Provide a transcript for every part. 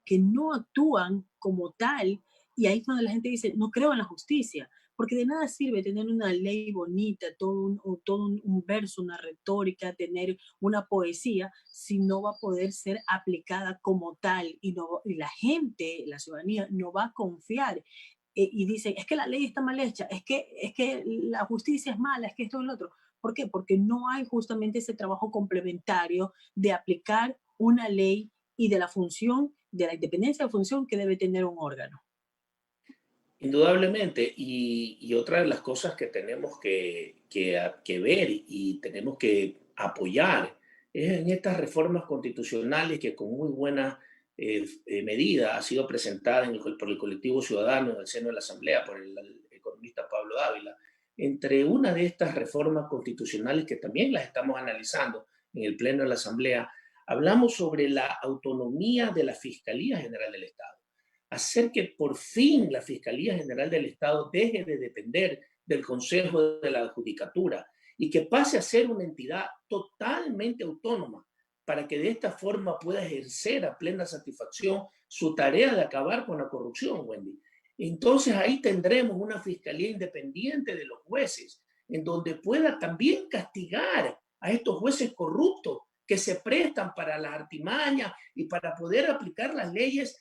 que no actúan como tal, y ahí es cuando la gente dice, no creo en la justicia, porque de nada sirve tener una ley bonita, todo un verso, una retórica, tener una poesía, si no va a poder ser aplicada como tal y, no, y la gente, la ciudadanía, no va a confiar. Y dicen, es que la ley está mal hecha, es que la justicia es mala, es que esto y lo otro. ¿Por qué? Porque no hay justamente ese trabajo complementario de aplicar una ley y de la función, de la independencia de función que debe tener un órgano. Indudablemente, y otra de las cosas que tenemos que ver y tenemos que apoyar es en estas reformas constitucionales que con muy buena medida ha sido presentada por el colectivo ciudadano en el seno de la Asamblea, por el economista Pablo Dávila. Entre una de estas reformas constitucionales que también las estamos analizando en el Pleno de la Asamblea, hablamos sobre la autonomía de la Fiscalía General del Estado, hacer que por fin la Fiscalía General del Estado deje de depender del Consejo de la Judicatura y que pase a ser una entidad totalmente autónoma para que de esta forma pueda ejercer a plena satisfacción su tarea de acabar con la corrupción, Wendy. Entonces ahí tendremos una fiscalía independiente de los jueces, en donde pueda también castigar a estos jueces corruptos que se prestan para las artimañas y para poder aplicar las leyes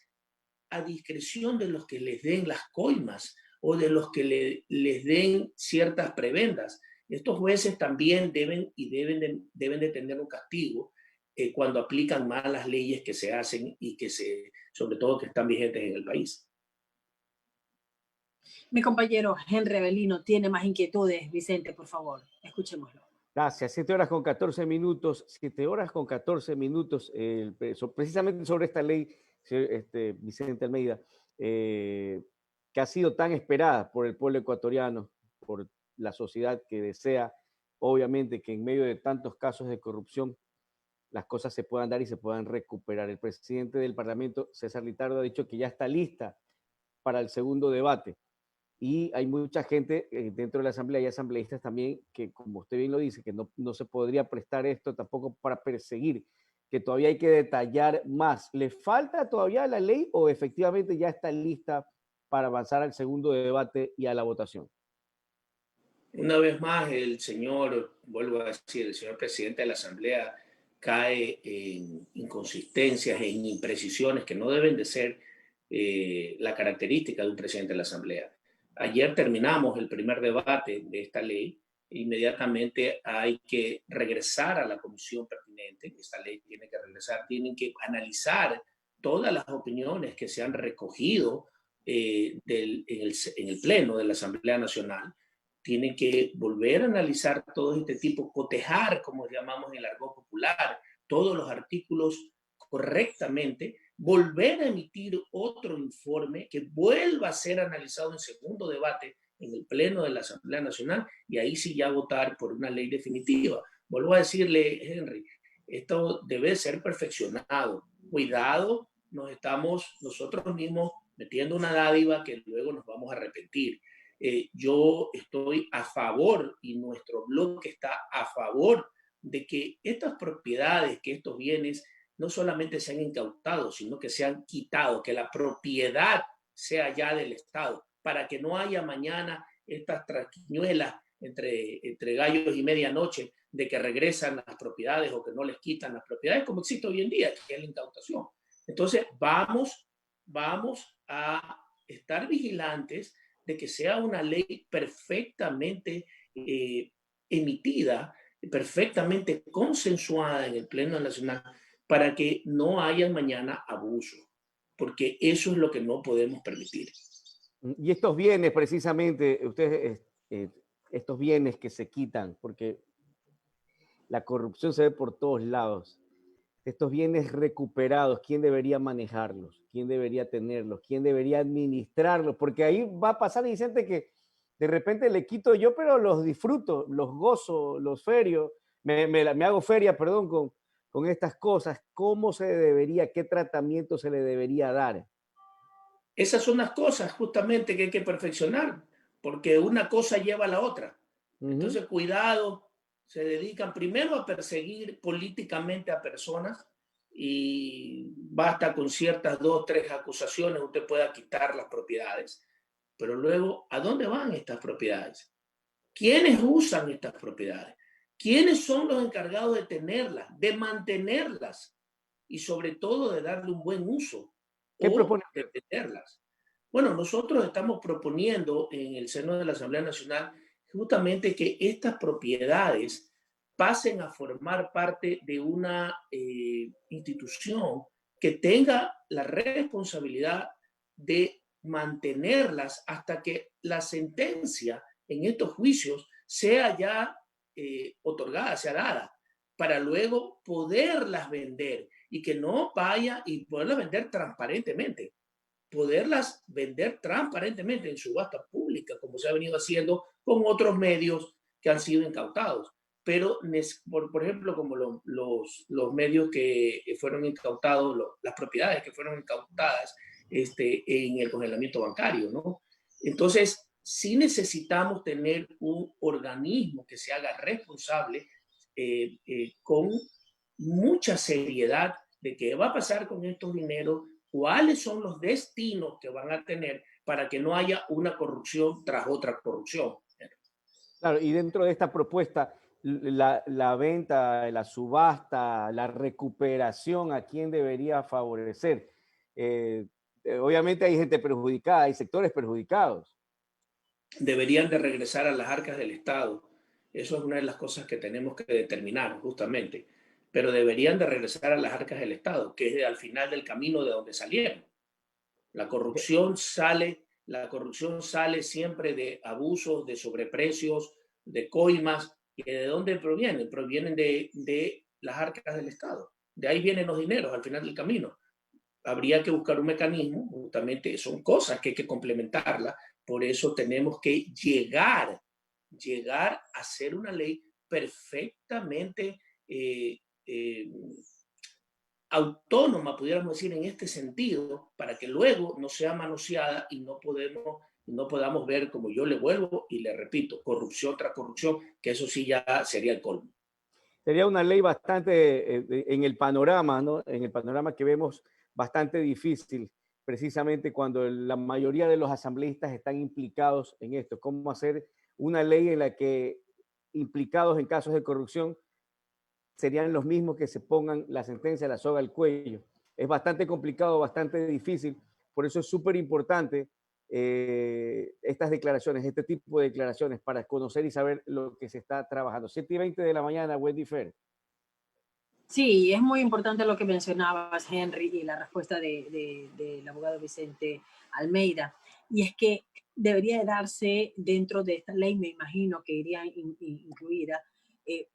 a discreción de los que les den las coimas o de los que les den ciertas prebendas. Estos jueces también deben de tener un castigo cuando aplican mal las leyes que se hacen y sobre todo que están vigentes en el país. Mi compañero Henry Avelino tiene más inquietudes. Vicente, por favor, escuchémoslo. Gracias. 7 horas con 14 minutos. 7 horas con 14 minutos. Precisamente sobre esta ley, Vicente Almeida, que ha sido tan esperada por el pueblo ecuatoriano, por la sociedad que desea, obviamente, que en medio de tantos casos de corrupción las cosas se puedan dar y se puedan recuperar. El presidente del Parlamento, César Litardo, ha dicho que ya está lista para el segundo debate. Y hay mucha gente dentro de la Asamblea y asambleístas también que, como usted bien lo dice, que no se podría prestar esto tampoco para perseguir, que todavía hay que detallar más. ¿Le falta todavía la ley o efectivamente ya está lista para avanzar al segundo debate y a la votación? Una vez más, vuelvo a decir, el señor presidente de la Asamblea cae en inconsistencias, en imprecisiones que no deben de ser la característica de un presidente de la Asamblea. Ayer terminamos el primer debate de esta ley. Inmediatamente hay que regresar a la comisión pertinente. Esta ley tiene que regresar, tienen que analizar todas las opiniones que se han recogido en el Pleno de la Asamblea Nacional. Tienen que volver a analizar todo este tipo, cotejar, como llamamos en el argot popular, todos los artículos correctamente, volver a emitir otro informe que vuelva a ser analizado en segundo debate en el Pleno de la Asamblea Nacional y ahí sí ya votar por una ley definitiva. Vuelvo a decirle, Henry, esto debe ser perfeccionado. Cuidado, nos estamos nosotros mismos metiendo una dádiva que luego nos vamos a arrepentir. Yo estoy a favor y nuestro bloque está a favor de que estas propiedades, que estos bienes no solamente sean incautados, sino que sean quitados, que la propiedad sea ya del Estado, para que no haya mañana estas traquiñuelas entre gallos y medianoche de que regresan las propiedades o que no les quitan las propiedades, como existe hoy en día, que es la incautación. Entonces, vamos a estar vigilantes de que sea una ley perfectamente emitida, perfectamente consensuada en el Pleno Nacional para que no haya mañana abuso, porque eso es lo que no podemos permitir. Y estos bienes, precisamente, ustedes, estos bienes que se quitan, porque la corrupción se ve por todos lados. Estos bienes recuperados, ¿quién debería manejarlos? ¿Quién debería tenerlos? ¿Quién debería administrarlos? Porque ahí va a pasar, Vicente, que de repente le quito yo, pero los disfruto, los gozo, los ferio, me hago feria, perdón, con estas cosas. ¿Cómo se debería, qué tratamiento se le debería dar? Esas son las cosas justamente que hay que perfeccionar, porque una cosa lleva a la otra. Ujú. Entonces, cuidado, se dedican primero a perseguir políticamente a personas y basta con ciertas 2, 3 acusaciones, usted pueda quitar las propiedades. Pero luego, ¿a dónde van estas propiedades? ¿Quiénes usan estas propiedades? ¿Quiénes son los encargados de tenerlas, de mantenerlas y sobre todo de darle un buen uso ¿Qué o propone? de venderlas? Bueno, nosotros estamos proponiendo en el seno de la Asamblea Nacional justamente que estas propiedades pasen a formar parte de una institución que tenga la responsabilidad de mantenerlas hasta que la sentencia en estos juicios sea ya otorgada, sea dada, para luego poderlas vender y que no vaya y poderlas vender transparentemente, poderlas vender transparentemente en subasta pública, como se ha venido haciendo con otros medios que han sido incautados. Pero, por ejemplo, como los medios que fueron incautados, las propiedades que fueron incautadas en el congelamiento bancario, ¿no? Entonces, sí necesitamos tener un organismo que se haga responsable con mucha seriedad de qué va a pasar con estos dineros, cuáles son los destinos que van a tener para que no haya una corrupción tras otra corrupción. Claro, y dentro de esta propuesta, la venta, la subasta, la recuperación, ¿a quién debería favorecer? Obviamente hay gente perjudicada, hay sectores perjudicados. Deberían de regresar a las arcas del Estado. Eso es una de las cosas que tenemos que determinar justamente. Pero deberían de regresar a las arcas del Estado, que es al final del camino de donde salieron. La corrupción sale siempre de abusos, de sobreprecios, de coimas. ¿Y de dónde provienen? Provienen de las arcas del Estado. De ahí vienen los dineros al final del camino. Habría que buscar un mecanismo, justamente son cosas que hay que complementarlas. Por eso tenemos que llegar a hacer una ley perfectamente autónoma, pudiéramos decir, en este sentido, para que luego no sea manoseada y no podamos ver, como yo le vuelvo y le repito, corrupción tras corrupción, que eso sí ya sería el colmo. Sería una ley bastante, en el panorama, ¿no? En el panorama que vemos, bastante difícil, precisamente cuando la mayoría de los asambleístas están implicados en esto. ¿Cómo hacer una ley en la que implicados en casos de corrupción serían los mismos que se pongan la sentencia, la soga al cuello? Es bastante complicado, bastante difícil. Por eso es súper importante estas declaraciones, este tipo de declaraciones, para conocer y saber lo que se está trabajando. 7:20 de la mañana, Wendy Fer. Sí, es muy importante lo que mencionabas, Henry, y la respuesta del abogado Vicente Almeida. Y es que debería de darse dentro de esta ley, me imagino que iría incluida,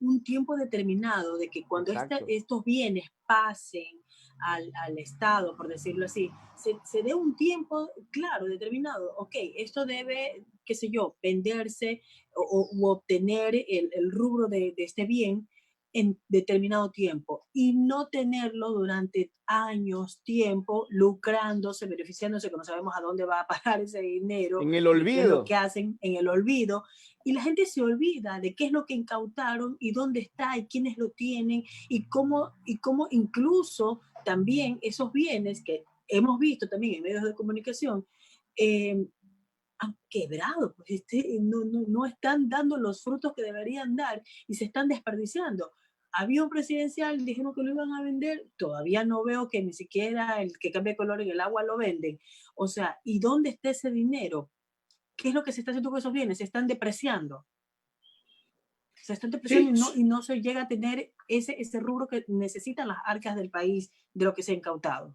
un tiempo determinado de que cuando estos bienes pasen al Estado, por decirlo así, se dé un tiempo claro, determinado. Ok, esto debe, qué sé yo, venderse o obtener el rubro de este bien en determinado tiempo y no tenerlo durante años, tiempo, lucrándose, beneficiándose, que no sabemos a dónde va a parar ese dinero, En el ni qué es lo que olvido. hacen, en el olvido. Y la gente se olvida de qué es lo que incautaron y dónde está y quiénes lo tienen y cómo incluso también esos bienes que hemos visto también en medios de comunicación, han quebrado, pues no están dando los frutos que deberían dar y se están desperdiciando. Avión presidencial, dijeron que lo iban a vender, todavía no veo que ni siquiera el que cambie color en el agua lo venden. O sea, ¿y dónde está ese dinero? ¿Qué es lo que se está haciendo con esos bienes? Se están depreciando. Se están depreciando Sí, y no se llega a tener ese rubro que necesitan las arcas del país de lo que se ha incautado.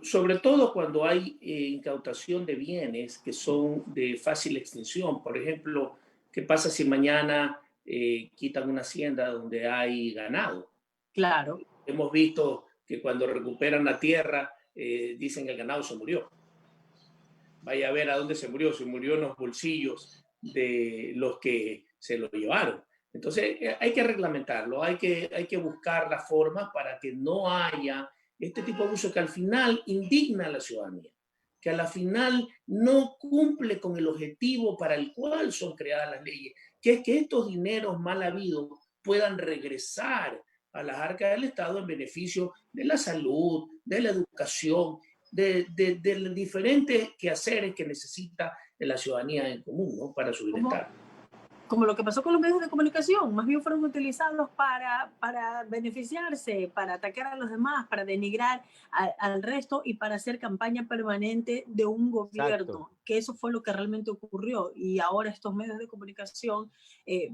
sobre todo cuando hay incautación de bienes que son de fácil extinción. Por ejemplo, ¿qué pasa si mañana quitan una hacienda donde hay ganado? Claro. Hemos visto que cuando recuperan la tierra, dicen que el ganado se murió. Vaya a ver a dónde se murió. Se murió en los bolsillos de los que se lo llevaron. Entonces, hay que reglamentarlo, hay que buscar la forma para que no haya este tipo de abuso que al final indigna a la ciudadanía, que a la final no cumple con el objetivo para el cual son creadas las leyes, que es que estos dineros mal habidos puedan regresar a las arcas del Estado en beneficio de la salud, de la educación, de los diferentes quehaceres que necesita la ciudadanía en común, ¿no? Para su Como, bienestar. como lo que pasó con los medios de comunicación, más bien fueron utilizados para beneficiarse, para atacar a los demás, para denigrar al resto y para hacer campaña permanente de un gobierno, Exacto. que eso fue lo que realmente ocurrió. Y ahora estos medios de comunicación eh,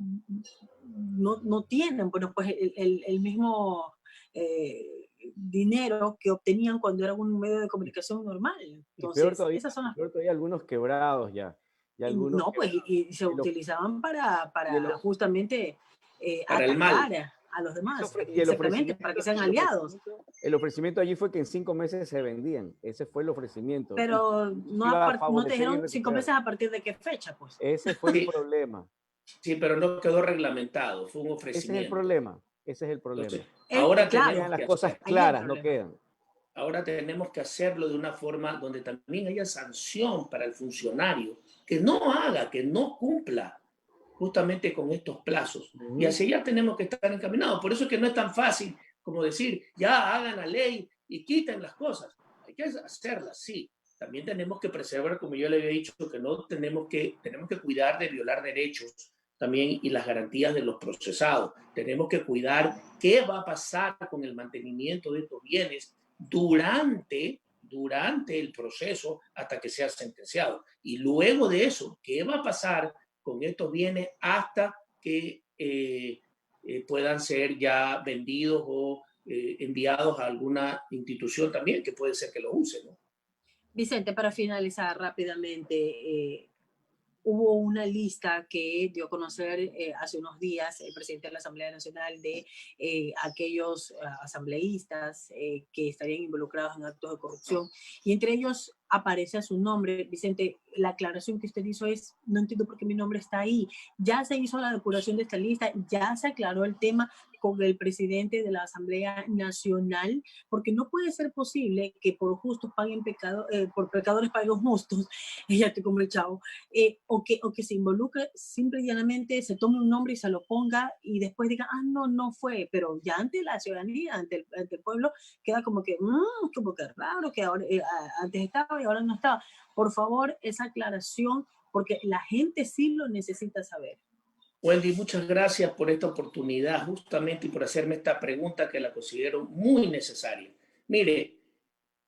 no tienen, bueno, pues el mismo dinero que obtenían cuando era un medio de comunicación normal. Y peor Entonces, todavía, esas son las... algunos quebrados ya. Ya algunos No, pues, quebrados. y se Y el, utilizaban y el, para justamente Para el mal. atacar a los demás, y el exactamente, para que ofrecimiento, sean aliados. el ofrecimiento allí fue que en 5 meses se vendían. Ese fue el ofrecimiento. Y Pero iba a no te favorecer y dijeron 5 recuperar. meses a partir de qué fecha, pues. Ese fue el Sí, problema. sí, pero no quedó reglamentado, fue un Ese es el ofrecimiento. problema. Ese es el Entonces, problema. ahora Claro, Quedan tenemos las que cosas hacer, ahí es el claras, no problema. quedan. ahora tenemos que hacerlo de una forma donde también haya sanción para el funcionario que no haga, que no cumpla justamente con estos plazos. Y hacia allá tenemos que estar encaminados. Por eso es que no es tan fácil como decir, ya hagan la ley y quiten las cosas. Hay que hacerlas, sí. También tenemos que preservar, como yo le había dicho, que no tenemos que cuidar de violar derechos también y las garantías de los procesados. Tenemos que cuidar qué va a pasar con el mantenimiento de estos bienes durante el proceso hasta que sea sentenciado. Y luego de eso, ¿qué va a pasar con estos bienes hasta que puedan ser ya vendidos o enviados a alguna institución también que puede ser que lo use, ¿no? Vicente, para finalizar rápidamente, hubo una lista que dio a conocer hace unos días el presidente de la Asamblea Nacional de aquellos asambleístas que estarían involucrados en actos de corrupción y entre ellos aparece a su nombre. Vicente, la aclaración que usted hizo es, no entiendo por qué mi nombre está ahí. Ya se hizo la depuración de esta lista, ya se aclaró el tema con el presidente de la Asamblea Nacional, porque no puede ser posible que por justos paguen pecado, por pecadores paguen justos, ya estoy como el chavo, o que se involucre simple y llanamente, se tome un nombre y se lo ponga y después diga, no fue, pero ya ante la ciudadanía, ante el pueblo, queda como que raro, que ahora, antes estaba y ahora no estaba. Por favor, esa aclaración, porque la gente sí lo necesita saber. Wendy, muchas gracias por esta oportunidad justamente y por hacerme esta pregunta que la considero muy necesaria. Mire,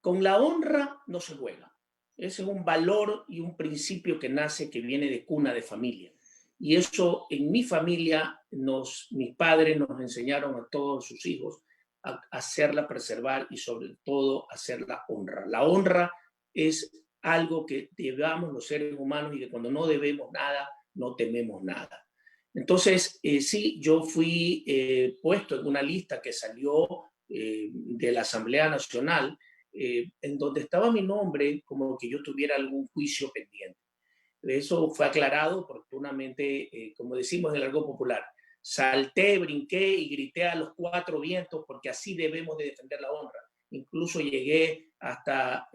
con la honra no se juega. Ese es un valor y un principio que nace, que viene de cuna de familia. Y eso en mi familia, mis padres nos enseñaron a todos sus hijos a hacerla preservar y sobre todo hacerla honra. La honra es algo que debemos los seres humanos y que cuando no debemos nada, no tememos nada. Entonces, sí, yo fui puesto en una lista que salió de la Asamblea Nacional, en donde estaba mi nombre como que yo tuviera algún juicio pendiente. Eso fue aclarado oportunamente, como decimos en el argot popular. Salté, brinqué y grité a los 4 vientos porque así debemos de defender la honra. Incluso llegué hasta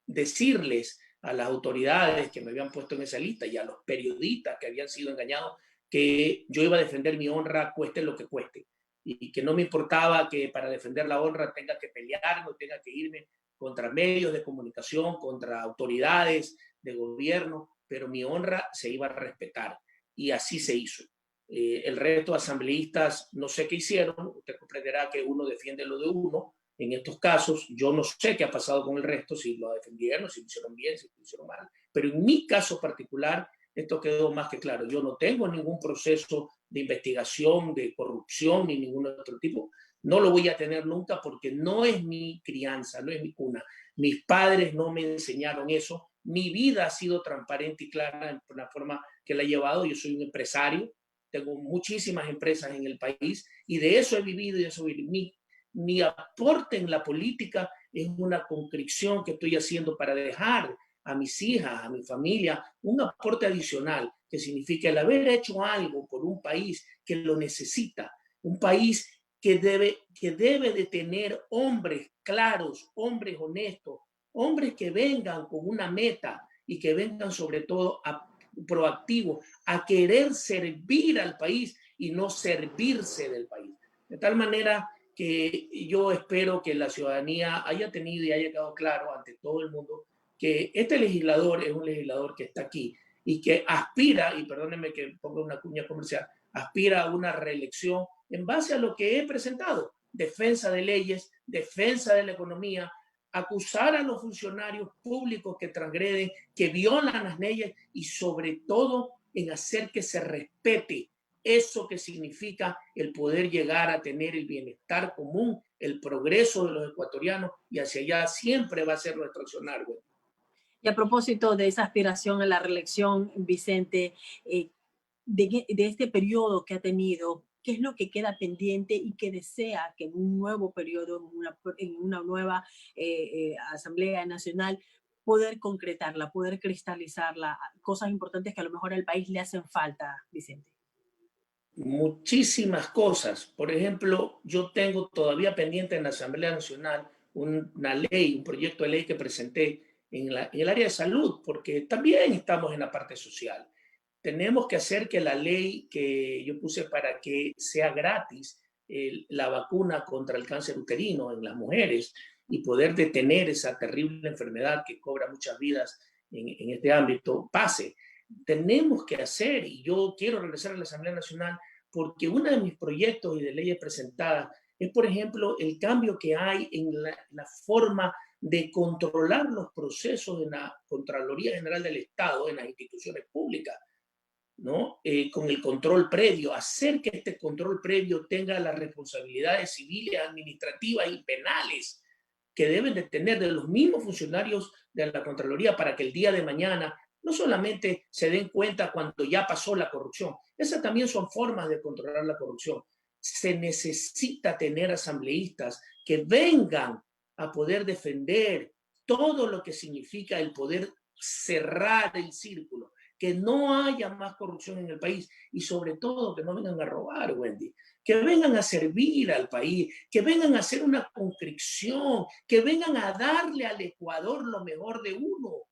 decirles a las autoridades que me habían puesto en esa lista y a los periodistas que habían sido engañados que yo iba a defender mi honra cueste lo que cueste y que no me importaba que para defender la honra tenga que pelearme, tenga que irme contra medios de comunicación, contra autoridades de gobierno, pero mi honra se iba a respetar y así se hizo. El resto de asambleístas no sé qué hicieron, usted comprenderá que uno defiende lo de uno. En estos casos, yo no sé qué ha pasado con el resto, si lo defendieron, si lo hicieron bien, si lo hicieron mal, pero en mi caso particular, esto quedó más que claro. Yo no tengo ningún proceso de investigación, de corrupción, ni ningún otro tipo. No lo voy a tener nunca porque no es mi crianza, no es mi cuna. Mis padres no me enseñaron eso. Mi vida ha sido transparente y clara en la forma que la he llevado. Yo soy un empresario, tengo muchísimas empresas en el país y de eso he vivido y de eso he vivido. Mi aporte en la política es una constricción que estoy haciendo para dejar a mis hijas, a mi familia, un aporte adicional que significa el haber hecho algo por un país que lo necesita, un país que debe de tener hombres claros, hombres honestos, hombres que vengan con una meta y que vengan sobre todo proactivos a querer servir al país y no servirse del país. De tal manera que yo espero que la ciudadanía haya tenido y haya quedado claro ante todo el mundo que este legislador es un legislador que está aquí y que aspira, y perdónenme que ponga una cuña comercial, aspira a una reelección en base a lo que he presentado: defensa de leyes, defensa de la economía, acusar a los funcionarios públicos que transgreden, que violan las leyes, y sobre todo en hacer que se respete eso que significa el poder llegar a tener el bienestar común, el progreso de los ecuatorianos, y hacia allá siempre va a ser nuestro accionar. Y a propósito de esa aspiración a la reelección, Vicente, de este periodo que ha tenido, ¿qué es lo que queda pendiente y que desea que en un nuevo periodo, en una nueva Asamblea Nacional, poder concretarla, poder cristalizarla? Cosas importantes que a lo mejor al país le hacen falta, Vicente. Muchísimas cosas. Por ejemplo, yo tengo todavía pendiente en la Asamblea Nacional una ley, un proyecto de ley que presenté en el área de salud, porque también estamos en la parte social. Tenemos que hacer que la ley que yo puse para que sea gratis la vacuna contra el cáncer uterino en las mujeres y poder detener esa terrible enfermedad que cobra muchas vidas en este ámbito, pase. Tenemos que hacer, y yo quiero regresar a la Asamblea Nacional porque uno de mis proyectos y de leyes presentadas es, por ejemplo, el cambio que hay en la forma de controlar los procesos en la Contraloría General del Estado, en las instituciones públicas, ¿no? Con el control previo, hacer que este control previo tenga las responsabilidades civiles, administrativas y penales que deben de tener de los mismos funcionarios de la Contraloría, para que el día de mañana no solamente se den cuenta cuando ya pasó la corrupción. Esas también son formas de controlar la corrupción. Se necesita tener asambleístas que vengan a poder defender todo lo que significa el poder cerrar el círculo, que no haya más corrupción en el país, y sobre todo que no vengan a robar, Wendy, que vengan a servir al país, que vengan a hacer una conscripción, que vengan a darle al Ecuador lo mejor de uno.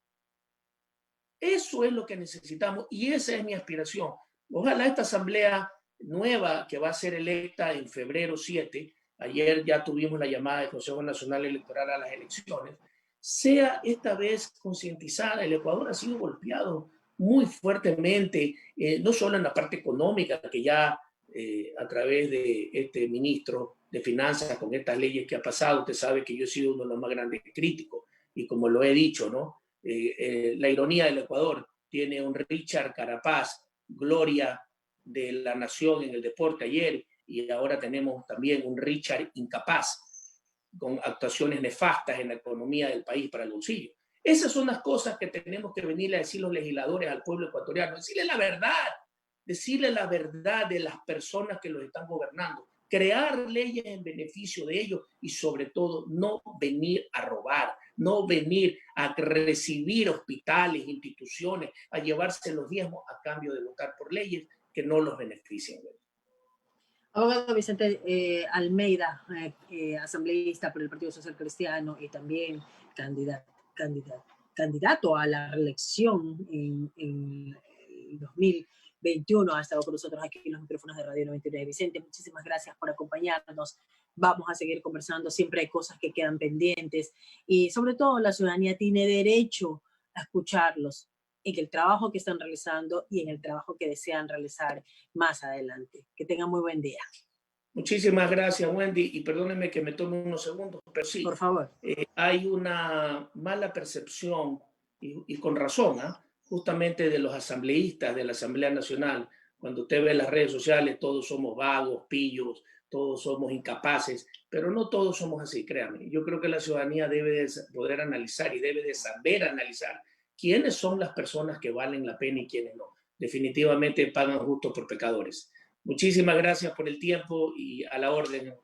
Eso es lo que necesitamos y esa es mi aspiración. Ojalá esta asamblea nueva que va a ser electa en febrero 7, ayer ya tuvimos la llamada del Consejo Nacional Electoral a las elecciones, sea esta vez concientizada. El Ecuador ha sido golpeado muy fuertemente, no solo en la parte económica, que ya a través de este ministro de Finanzas, con estas leyes que ha pasado, usted sabe que yo he sido uno de los más grandes críticos, y como lo he dicho, ¿no? La ironía del Ecuador tiene un Richard Carapaz, gloria de la nación en el deporte ayer, y ahora tenemos también un Richard incapaz, con actuaciones nefastas en la economía del país para el bolsillo. Esas son las cosas que tenemos que venirle a decir los legisladores al pueblo ecuatoriano, decirle la verdad de las personas que los están gobernando, crear leyes en beneficio de ellos y sobre todo no venir a robar, no venir a recibir hospitales, instituciones, a llevarse los diezmos a cambio de votar por leyes que no los benefician. Abogado Vicente Almeida, asambleísta por el Partido Social Cristiano y también candidato a la reelección en el 2021, ha estado con nosotros aquí en los micrófonos de Radio 99. Vicente, muchísimas gracias por acompañarnos. Vamos a seguir conversando, siempre hay cosas que quedan pendientes y sobre todo la ciudadanía tiene derecho a escucharlos en el trabajo que están realizando y en el trabajo que desean realizar más adelante. Que tengan muy buen día. Muchísimas gracias, Wendy, y perdónenme que me tome unos segundos, pero sí, por favor. Hay una mala percepción, y con razón, justamente de los asambleístas de la Asamblea Nacional. Cuando usted ve las redes sociales, todos somos vagos, pillos, todos somos incapaces, pero no todos somos así, créanme. Yo creo que la ciudadanía debe de poder analizar y debe de saber analizar quiénes son las personas que valen la pena y quiénes no. Definitivamente pagan justo por pecadores. Muchísimas gracias por el tiempo y a la orden.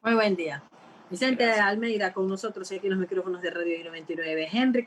Muy buen día. Vicente Almeida con nosotros aquí en los micrófonos de Radio 99. Henry